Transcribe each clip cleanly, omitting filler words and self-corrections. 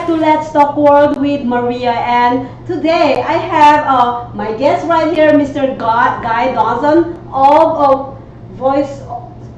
to Let's Talk World with Maria, and today I have my guest right here, Mr. Guy Dawson of Voice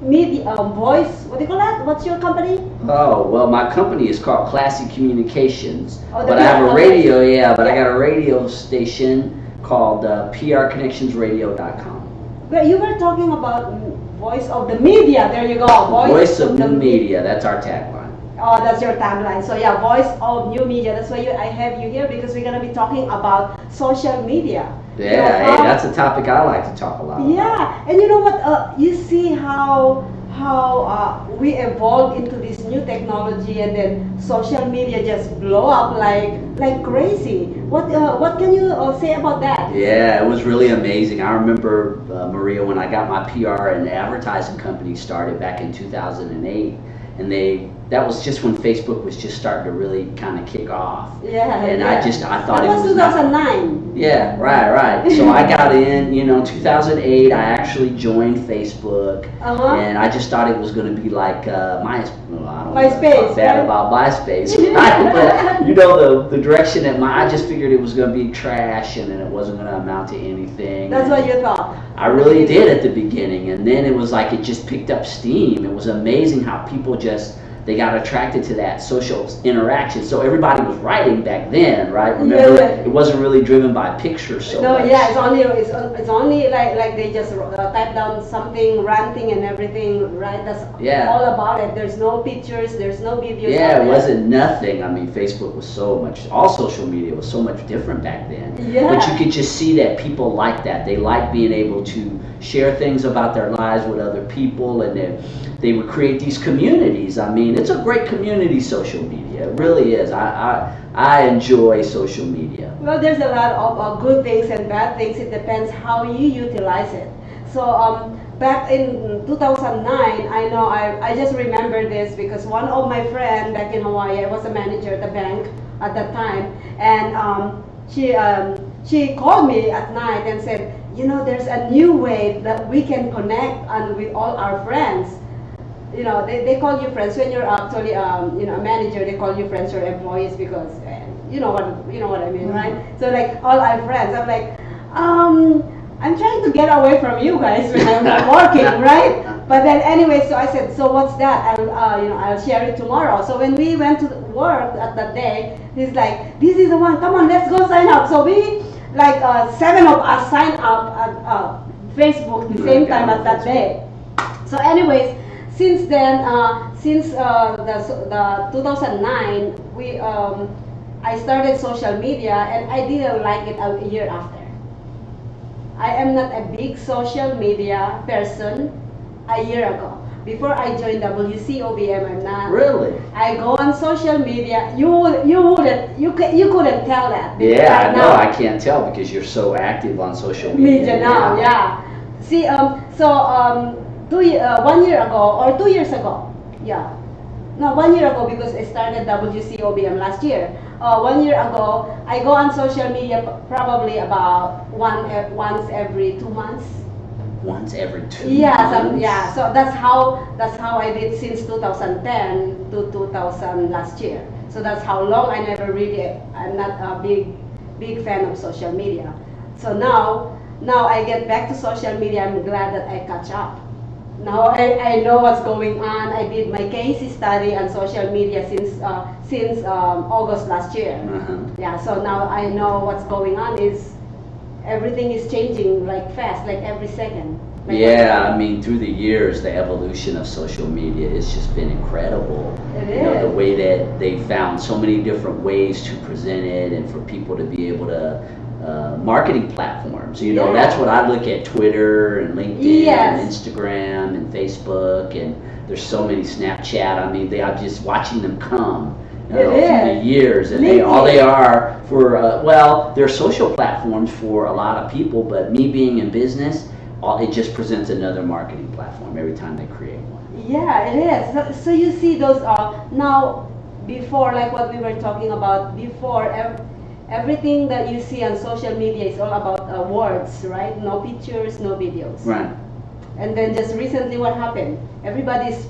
Media. Voice, what do you call that? What's your company? Oh, well, my company is called Classic Communications, Oh, but I have a radio, but I got a radio station called prconnectionsradio.com. Well, you were talking about Voice of the Media. There you go. Voice of New Media, that's our tagline. Oh, that's your tagline. So yeah, Voice of New Media. That's why I have you here, because we're gonna be talking about social media. Yeah, hey, that's a topic I like to talk a lot about. Yeah, and you know what? You see how we evolve into this new technology, and then social media just blow up like crazy. What can you say about that? Yeah, it was really amazing. I remember, Maria, when I got my PR and advertising company started back in 2008, and that was just when Facebook was just starting to really kind of kick off. Yeah. And yeah. I thought that it was 2009. Yeah, right. So I got in, 2008. I actually joined Facebook, and I just thought it was going to be like MySpace. Bad about MySpace, right? But the direction that I just figured it was going to be trash, and then it wasn't going to amount to anything. That's what you thought. I really did at the beginning, and then it was like it just picked up steam. It was amazing how people they got attracted to that social interaction. So everybody was writing back then, right? Remember, it wasn't really driven by pictures so much. Yeah, it's only like they just type down something, ranting and everything, right? That's all about it. There's no pictures, there's no videos. Yeah, it wasn't nothing. I mean, Facebook was all social media was so much different back then. Yeah. But you could just see that people like that. They like being able to share things about their lives with other people, and they would create these communities. I mean, it's a great community, social media. It really is. I enjoy social media. Well, there's a lot of good things and bad things. It depends how you utilize it. So back in 2009, I know I just remember this because one of my friends back in Hawaii, I was a manager at the bank at that time, and she called me at night and said, there's a new way that we can connect with all our friends. They call you friends when you're actually a manager. They call you friends or employees because you know what I mean, right? So like all our friends, I'm like, I'm trying to get away from you guys when I'm working, right? But then anyway, so I said, so what's that? I'll share it tomorrow. So when we went to work at that day, he's like, this is the one. Come on, let's go sign up. So we 7 of us signed up at Facebook the same time at that day. So anyways. Since then, since the 2009, I started social media, and I didn't like it a year after. I am not a big social media person a year ago. Before I joined WCOBM, I'm not. Really? I go on social media. You couldn't tell that. Yeah, I know. I can't tell because you're so active on social media now. Yeah. See, 1 year ago or 2 years ago, 1 year ago, because I started WCOBM last year. 1 year ago, I go on social media probably about once every 2 months. Once every 2 months? So that's how I did since 2010 to 2000 last year. So that's how long. I'm not a big fan of social media. So now I get back to social media. I'm glad that I catch up. Now I know what's going on. I did my case study on social media since August last year. So now I know what's going on. Everything is changing fast, every second. I mean, through the years, the evolution of social media has just been incredible. It is. The way that they found so many different ways to present it, and for people to be able to marketing platforms. That's what I look at: Twitter and LinkedIn and Instagram and Facebook, and there's so many. Snapchat. I mean, I'm just watching them come through the years, and all they are for they're social platforms for a lot of people. But me being in business, it just presents another marketing platform every time they create one. Yeah, it is. So you see those now, before, like what we were talking about before. Everything that you see on social media is all about words, right? No pictures, no videos. Right. And then just recently, what happened? Everybody's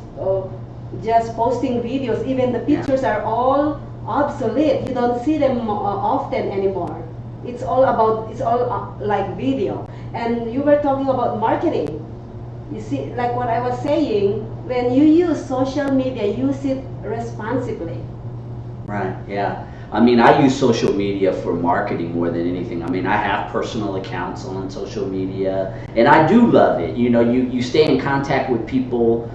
just posting videos. Even the pictures are all obsolete. You don't see them often anymore. It's all like video. And you were talking about marketing. You see, like what I was saying, when you use social media, use it responsibly. Right, yeah. I mean, I use social media for marketing more than anything. I mean, I have personal accounts on social media, and I do love it. You know, you stay in contact with people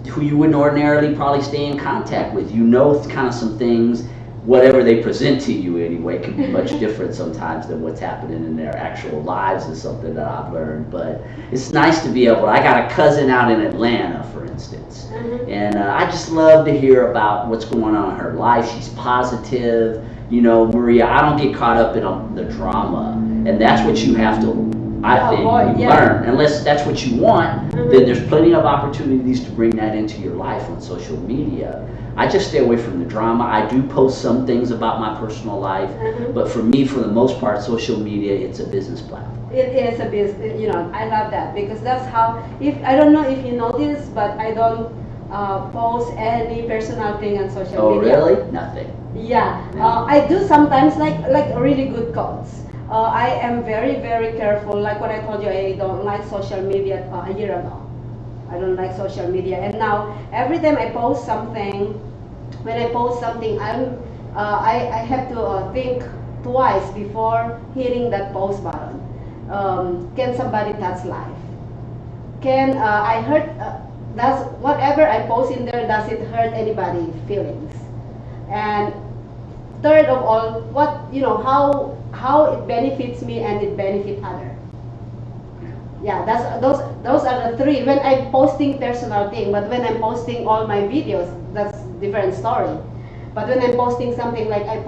who you wouldn't ordinarily probably stay in contact with. You know kind of some things, whatever they present to you anyway, can be much different sometimes than what's happening in their actual lives is something that I've learned. But it's nice to be able, I got a cousin out in Atlanta, for instance, and I just love to hear about what's going on in her life. She's positive. You know, Maria, I don't get caught up in the drama, and that's what you have to, I think, learn. Unless that's what you want, then there's plenty of opportunities to bring that into your life on social media. I just stay away from the drama. I do post some things about my personal life, but for me, for the most part, social media, it's a business platform. It is a business, you know, I love that because that's how, if I don't know if you notice, but I don't post any personal thing on social media. Oh, really? Nothing. Yeah, I do sometimes like really good quotes. I am very, very careful. Like what I told you, I don't like social media a year ago. I don't like social media, and now every time I post something, when I post something, I have to think twice before hitting that post button. Can somebody touch life? Can I hurt? Does whatever I post in there, does it hurt anybody's feelings? And third of all, what, you know, how it benefits me and it benefit others. Yeah, those are the three. When I'm posting personal thing, but when I'm posting all my videos, that's different story. But when I'm posting something like I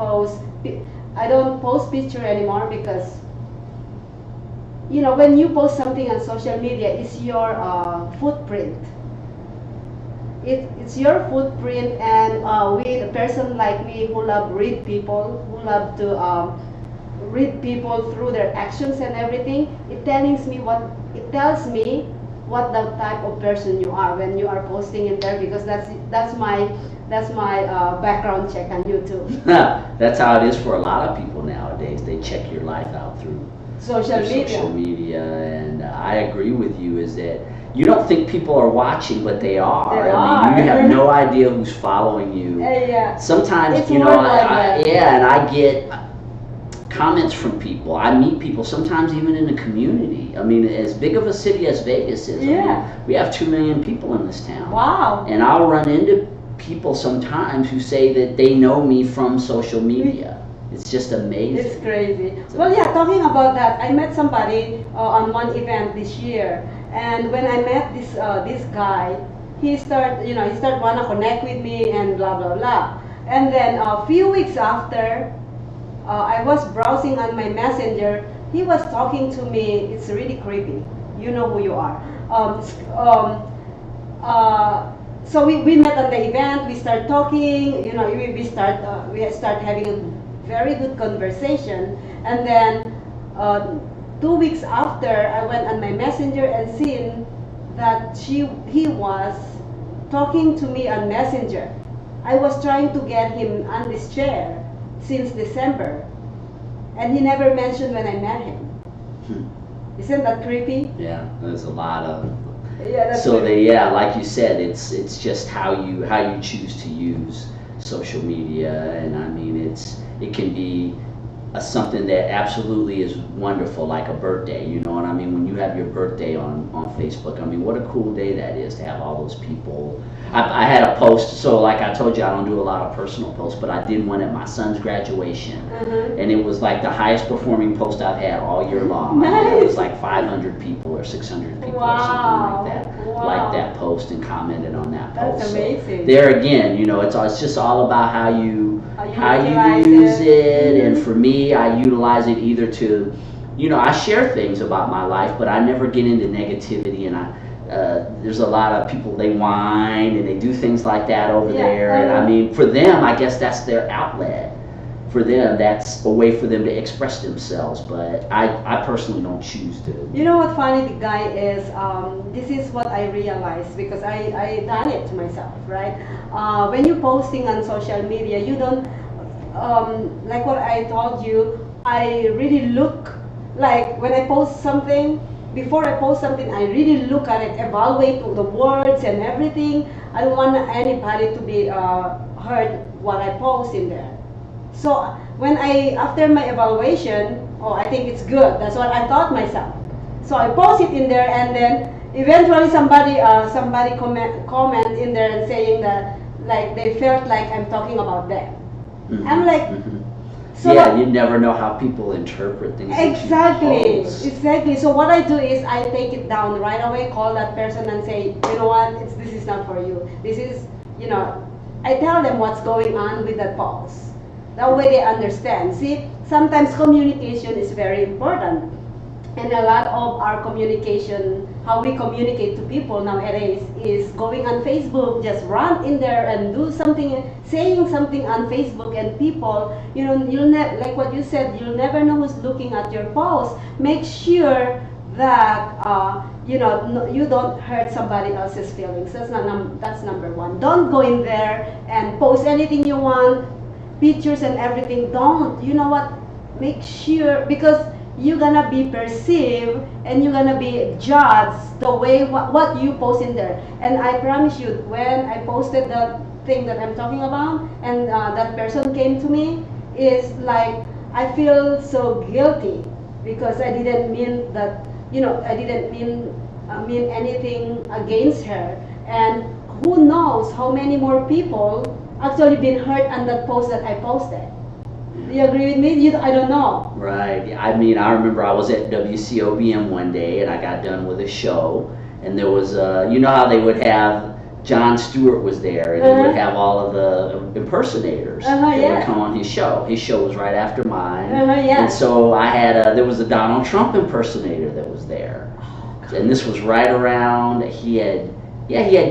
don't post picture anymore because, you know, when you post something on social media, it's your footprint. It's your footprint, and with a person like me who love read people, who love to read people through their actions and everything, it tells me what the type of person you are when you are posting in there, because that's my background check on YouTube. That's how it is for a lot of people nowadays. They check your life out through social media, and I agree with you. Is that you don't think people are watching, but they are. I mean, you have no idea who's following you. Sometimes, it's you know, and I get comments from people. I meet people sometimes even in the community. I mean, as big of a city as Vegas is, I mean, we have 2 million people in this town. Wow. And I'll run into people sometimes who say that they know me from social media. It's just amazing. It's crazy. Well, yeah, talking about that, I met somebody on one event this year, and when I met this guy, he started wanna connect with me and blah blah blah. And then a few weeks after, I was browsing on my messenger. He was talking to me. It's really creepy. You know who you are. So we met on the event. We start talking. You know, we start having a very good conversation. And then 2 weeks after, I went on my messenger and seen that he was talking to me on messenger. I was trying to get him on this chair since December, and he never mentioned when I met him. Isn't that creepy? Yeah, there's a lot of. Yeah, that's so like you said, it's just how you choose to use social media, and I mean it can be something that absolutely is wonderful, like a birthday. You know what I mean? When you have your birthday on Facebook, I mean, what a cool day that is to have all those people. I had a post, so like I told you, I don't do a lot of personal posts, but I did one at my son's graduation, and it was like the highest performing post I've had all year long. Nice. I mean, it was like 500 people or 600 people or something like that, like that post and commented on that post. That's amazing. So there again, you know, it's just all about how you use it, and for me, I utilize it either to, you know, I share things about my life, but I never get into negativity, and there's a lot of people, they whine and they do things like that over there, and I mean, for them, I guess that's their outlet. for them, that's a way for them to express themselves. But I personally don't choose to. You know what funny the guy is? This is what I realized because I done it to myself, right? When you're posting on social media, you don't, like what I told you, I really look, like when I post something, before I post something, I really look at it, evaluate the words and everything. I don't want anybody to be heard what I post in there. So after my evaluation, oh, I think it's good. That's what I thought myself. So I post it in there, and then eventually somebody comment in there and saying that like they felt like I'm talking about them. Mhm, I'm like, mhm. so Yeah, you never know how people interpret things that you exactly, post. exactly. So what I do is I take it down right away, call that person and say, you know what, this is not for you. This is, you know, I tell them what's going on with that post. That way they understand. See, sometimes communication is very important. And a lot of our communication, how we communicate to people nowadays, is going on Facebook, just run in there and do something, saying something on Facebook, and people, you know, like what you said, you'll never know who's looking at your post. Make sure that you know, you don't hurt somebody else's feelings. That's number one. Don't go in there and post anything you want, pictures and everything. Don't. You know what? Make sure, because you're gonna be perceived and you're gonna be judged the way what you post in there. And I promise you, when I posted that thing that I'm talking about, and that person came to me, is like I feel so guilty because I didn't mean that. You know, I didn't mean anything against her. And who knows how many more people actually been hurt on that post that I posted. Do you agree with me? I don't know. Right. I mean, I remember I was at WCOBM one day and I got done with a show, and there was, you know how they would have, Jon Stewart was there, and he would have all of the impersonators that would come on his show. His show was right after mine. And so I had, there was a Donald Trump impersonator that was there. And this was right around, he had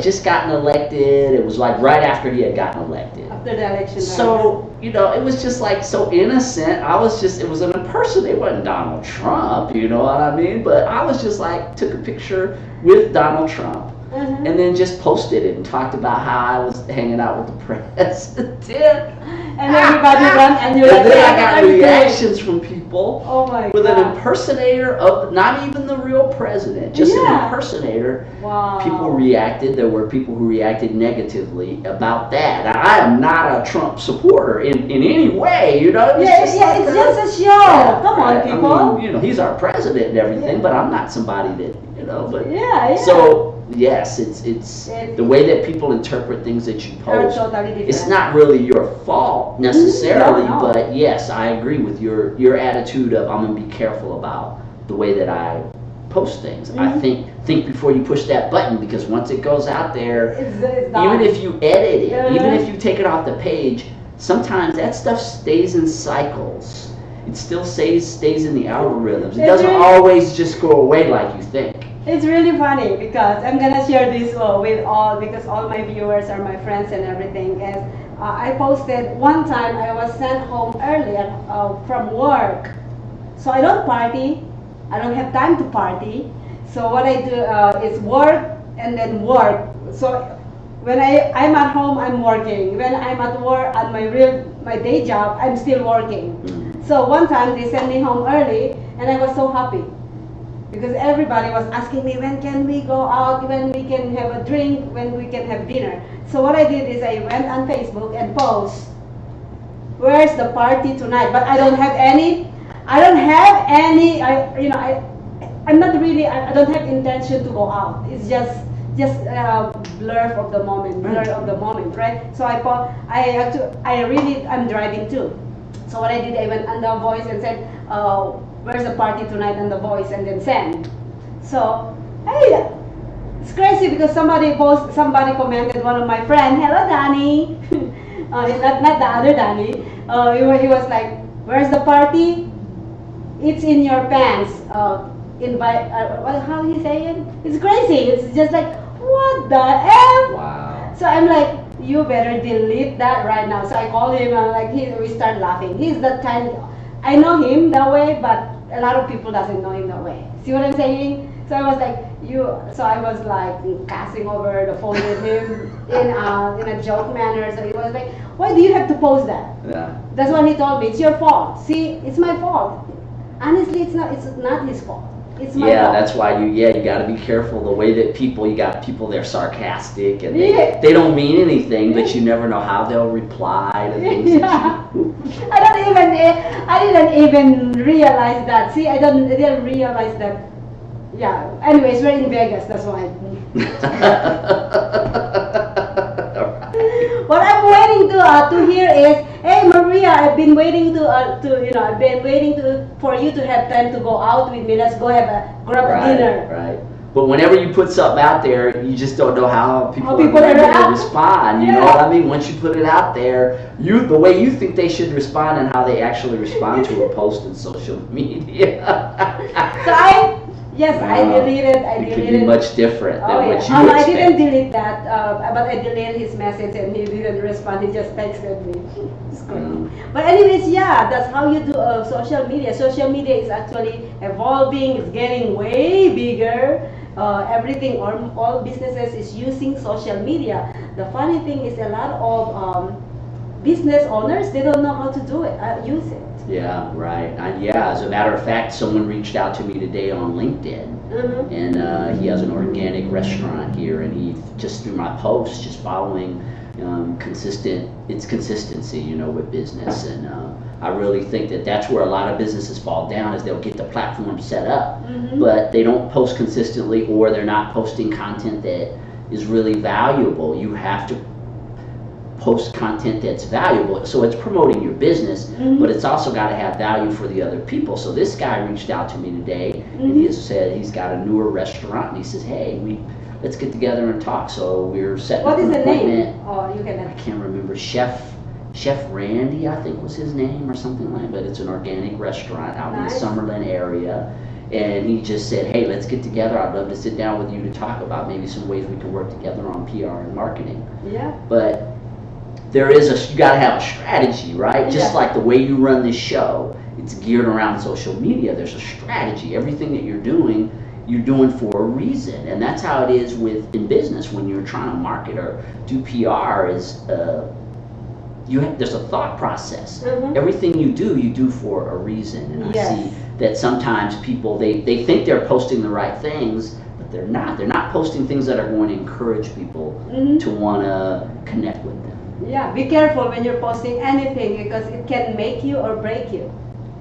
just gotten elected. It was like right after he had gotten elected. After the election. So, you know, it was just like so innocent. It was an impersonator. It wasn't Donald Trump, you know what I mean? But I was just like, took a picture with Donald Trump. And then just posted it and talked about how I was hanging out with the president. And everybody ran, and you're like, then I got reactions from people with God. an impersonator of not even the real president, just an impersonator. Wow. People reacted. There were people who reacted negatively about that. Now, I am not a Trump supporter in any way, you know. It's just a show. Come on, people. I mean, you know, he's our president and everything, but I'm not somebody that, you know. But so. Yes, it's the way that people interpret things that you post. Totally different. It's not really your fault necessarily, No. but yes, I agree with your attitude of I'm gonna be careful about the way that I post things. I think before you push that button, because once it goes out there, it's even if you edit it, even if you take it off the page, sometimes that stuff stays in cycles. It still stays in the algorithms. It doesn't always just go away like you think. It's really funny because I'm gonna share this with because all my viewers are my friends and everything. Is I posted one time I was sent home early from work, so I don't party. I don't have time to party. So what I do is work and then work. So when I'm at home, I'm working. When I'm at work at my day job, I'm still working. So one time they sent me home early, and I was so happy. Because everybody was asking me, when can we go out, when we can have a drink, when we can have dinner. So what I did is I went on Facebook and post, where's the party tonight? But I don't have any, I'm not really, I don't have intention to go out. It's just blur of the moment, right? So I'm driving too. So what I did, I went on the voice and said, where's the party tonight on the voice, and then send. So, hey, it's crazy because somebody commented, one of my friends, hello Danny, not the other Danny, he was like, where's the party? It's in your pants. Invite, how you say it? It's crazy. It's just like, what the F? Wow. So I'm like, you better delete that right now. So I called him and like we start laughing. He's that kind. I know him that way, but a lot of people doesn't know him that way. See what I'm saying? So I was like, you. So I was like passing over the phone with him in a joke manner. So he was like, why do you have to post that? Yeah. That's what he told me. It's your fault. See, it's my fault. Honestly, it's not. It's not his fault. It's my Yeah, fault. that's why you got to be careful the way that you got people, they're sarcastic and Yeah. they don't mean anything, but you never know how they'll reply to things that you. I didn't even realize that. See, I didn't realize that. Yeah. Anyways, we're in Vegas. That's why. What I'm waiting to hear is, hey Maria, I've been waiting I've been waiting for you to have time to go out with me. Let's go grab a dinner. Right. But whenever you put something out there, you just don't know how people are people going to react. respond. You know what I mean? Once you put it out there, the way you think they should respond and how they actually respond to a post in social media. So I deleted. It could be much different than what you expect. I didn't delete that, but I deleted his message and he didn't respond. He just texted me. But anyways, yeah, that's how you do social media. Social media is actually evolving. It's getting way bigger. Everything, all businesses is using social media. The funny thing is a lot of business owners, they don't know how to do it, use it. Yeah, right. As a matter of fact, someone reached out to me today on LinkedIn, and he has an organic restaurant here, and he just through my posts, just following consistency, with business, and I really think that that's where a lot of businesses fall down is they'll get the platform set up, but they don't post consistently, or they're not posting content that is really valuable. You have to post content that's valuable, so it's promoting your business, but it's also got to have value for the other people. So this guy reached out to me today, and he has said he's got a newer restaurant, and he says, hey, let's get together and talk. So we're setting What up is an the appointment. name? Oh, you can. I can't remember. Chef Randy, I think was his name, or something like that. But it's an organic restaurant out in the Summerlin area. And he just said, hey, let's get together. I'd love to sit down with you to talk about maybe some ways we can work together on PR and marketing. Yeah. But you got to have a strategy, right? Just like the way you run this show, it's geared around social media. There's a strategy. Everything that you're doing for a reason, and that's how it is in business when you're trying to market or do PR. There's a thought process. Everything you do for a reason, and I see that sometimes people they think they're posting the right things, but they're not. They're not posting things that are going to encourage people to want to connect with them. Yeah, be careful when you're posting anything because it can make you or break you,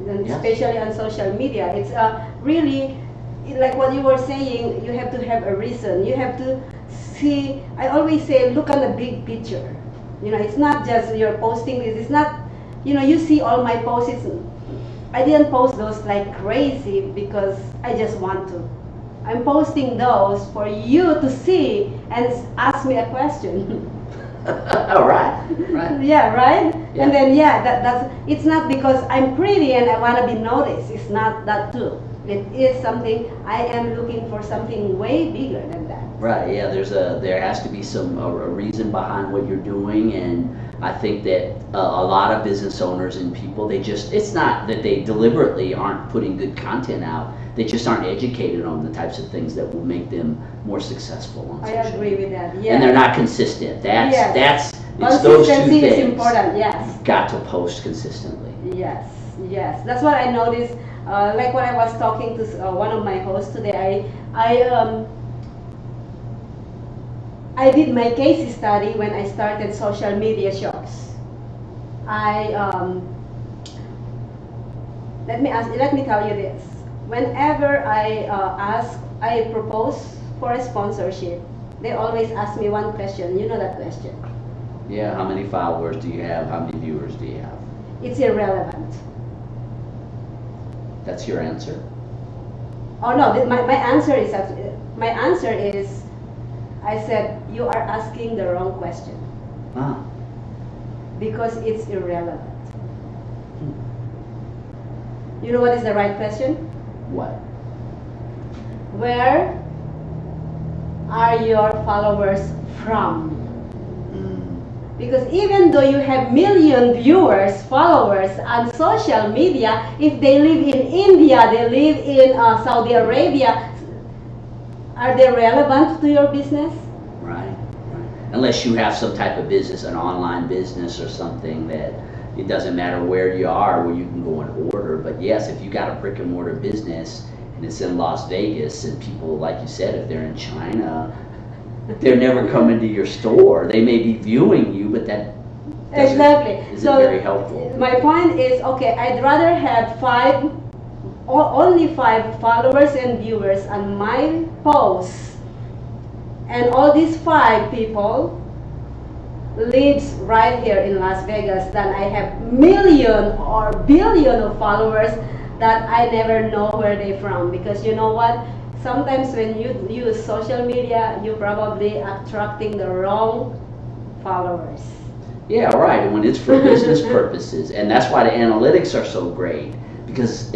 and especially on social media. It's really like what you were saying. You have to have a reason. You have to see. I always say, look at the big picture. It's not just you're posting this. It's not. You see all my posts. I didn't post those like crazy because I just want to. I'm posting those for you to see and ask me a question. Oh, right. Yeah, right? Yeah. And then that's it's not because I'm pretty and I want to be noticed. It's not that too. It is something I am looking for, something way bigger than that. Right. Yeah. There has to be a reason behind what you're doing, and I think that a lot of business owners and people, it's not that they deliberately aren't putting good content out. They just aren't educated on the types of things that will make them more successful on social media. I agree with that. Yeah. And they're not consistent. It's those two Consistency things. is important. Yes. You've got to post consistently. Yes. That's what I noticed. Like when I was talking to one of my hosts today, I did my case study when I started social media shops. Let me tell you this. Whenever I propose for a sponsorship, they always ask me one question. You know that question? Yeah, how many followers do you have? How many viewers do you have? It's irrelevant. That's your answer? Oh no, my answer is, I said, you are asking the wrong question. Because it's irrelevant. You know what is the right question? What? Where are your followers from? Because even though you have million viewers, followers on social media, if they live in India, they live in Saudi Arabia, are they relevant to your business? Right, right. Unless you have some type of business, an online business or something that it doesn't matter where you are, where you can go and order. But yes, if you got a brick and mortar business and it's in Las Vegas and people, like you said, if they're in China, they're never coming to your store. They may be viewing you, but that isn't very helpful. My point is, okay, I'd rather have only 5 followers and viewers on my posts, and all these 5 people lives right here in Las Vegas than I have million or billion of followers that I never know where they're from. Because you know what? Sometimes when you use social media, you're probably attracting the wrong followers. Yeah, right. And when it's for business purposes, and that's why the analytics are so great, because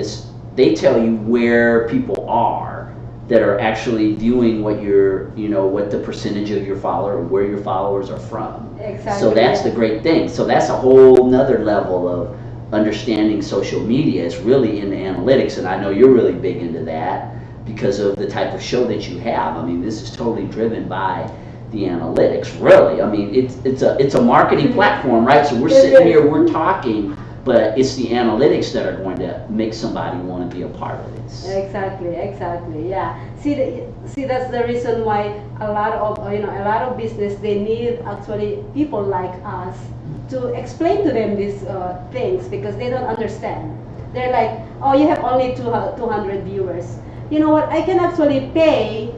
they tell you where people are that are actually viewing what what the percentage of your where your followers are from. Exactly. So that's the great thing. So that's a whole nother level of understanding social media. It's really in the analytics, and I know you're really big into that because of the type of show that you have. I mean, this is totally driven by the analytics, really. I mean, it's a marketing platform, right? So we're sitting here, we're talking, but it's the analytics that are going to make somebody want to be a part of this. Exactly, yeah. See, that's the reason why a lot of business, they need actually people like us to explain to them these things, because they don't understand. They're like, oh, you have only 200 viewers. You know what? I can actually pay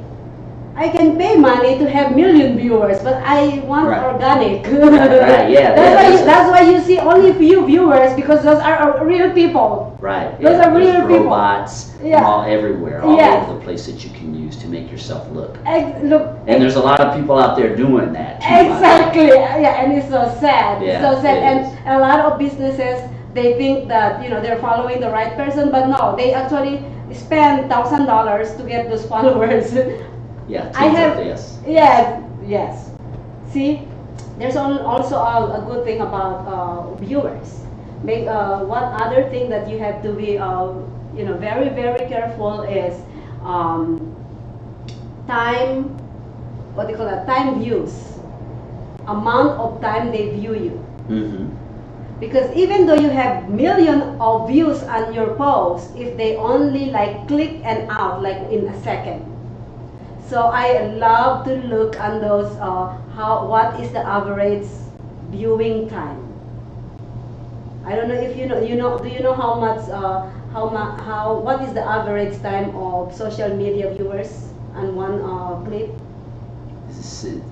money to have million viewers, but I want organic. Right, yeah. That's why you see only few viewers, because those are real people. Right. Those are real people. Robots all everywhere, all over the place that you can use to make yourself look. And there's a lot of people out there doing that too. Exactly. Yeah, and it's so sad. Yeah, it's so sad. And a lot of businesses, they think that they're following the right person, but no, they actually spend $1,000 to get those followers. Yeah, yes. See, there's also a good thing about viewers. One other thing that you have to be, very, very careful is time. What do you call that? Time views. Amount of time they view you. Mm-hmm. Because even though you have millions of views on your post, if they only click and out in a second. So I love to look on those what is the average viewing time. I don't know if do you know how much what is the average time of social media viewers on one clip?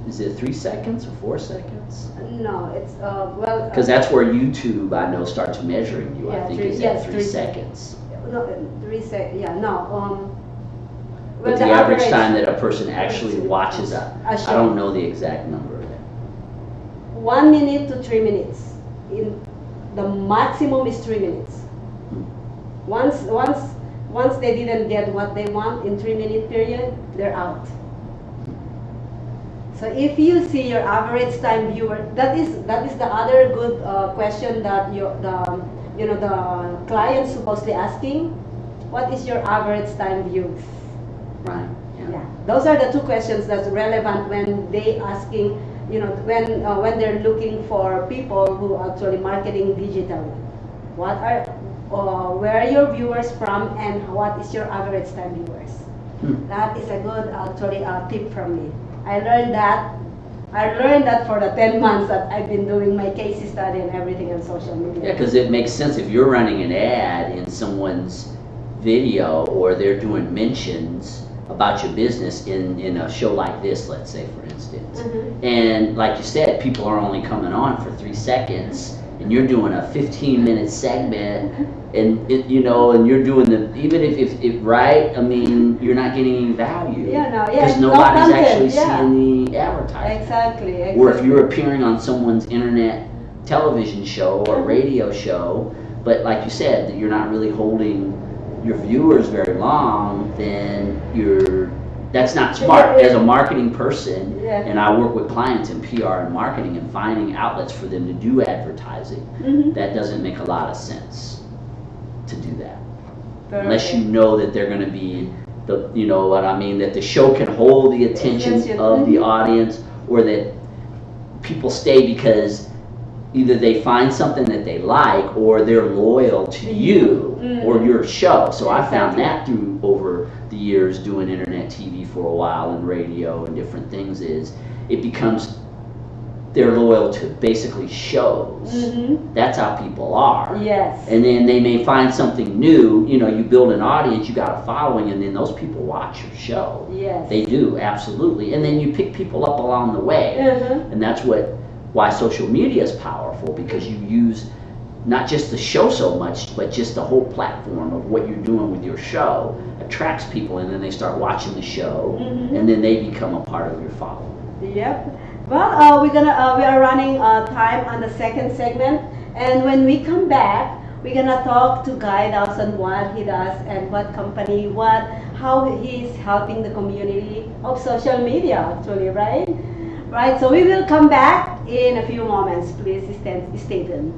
Is it 3 seconds or 4 seconds? No, it's because that's where YouTube, I know, starts measuring you. Yeah, I think it's at 3 seconds. No, 3 seconds. Yeah, no. But the average time that a person actually watches I don't know the exact number of that. 1 minute to 3 minutes. The maximum is 3 minutes. Once they didn't get what they want in 3-minute period, they're out. So if you see your average time viewer, that is the other good question that the client supposedly asking. What is your average time views? Right. Yeah. Those are the 2 questions that's relevant when they asking, when they're looking for people who are actually marketing digitally. Where are your viewers from, and what is your average time viewers? That is a good actually tip from me. I learned that for the 10 months that I've been doing my case study and everything on social media. Yeah, because it makes sense if you're running an ad in someone's video, or they're doing mentions about your business in a show like this, let's say, for instance. Mm-hmm. And like you said, people are only coming on for 3 seconds, and you're doing a 15-minute segment, and and you're doing even if right, I mean, you're not getting any value. Because nobody's actually seeing the advertising. Exactly. Or if you're appearing on someone's internet television show or radio show, but like you said, that you're not really holding your viewers very long, then That's not smart. As a marketing person, Yeah. and I work with clients in PR and marketing and finding outlets for them to do advertising, that doesn't make a lot of sense to do that. Unless you know that they're going to be, you know what I mean, that the show can hold the attention of the audience, or that people stay because either they find something that they like, or they're loyal to you or your show. So I found that through over the years doing internet TV for a while and radio and different things, is it becomes they're loyal to basically shows. That's how people are. Yes. And then they may find something new. You know, you build an audience, you got a following, and then those people watch your show. Yes. They do, absolutely. And then you pick people up along the way. And that's why social media is powerful, because you use not just the show so much, but just the whole platform of what you're doing with your show attracts people, and then they start watching the show, and then they become a part of your following. Yep. Well, we are running time on the second segment, and when we come back, we're gonna talk to Guy Dawson what he does and what company, how he's helping the community of social media, actually, right? Right. So we will come back in a few moments. Please stay tuned.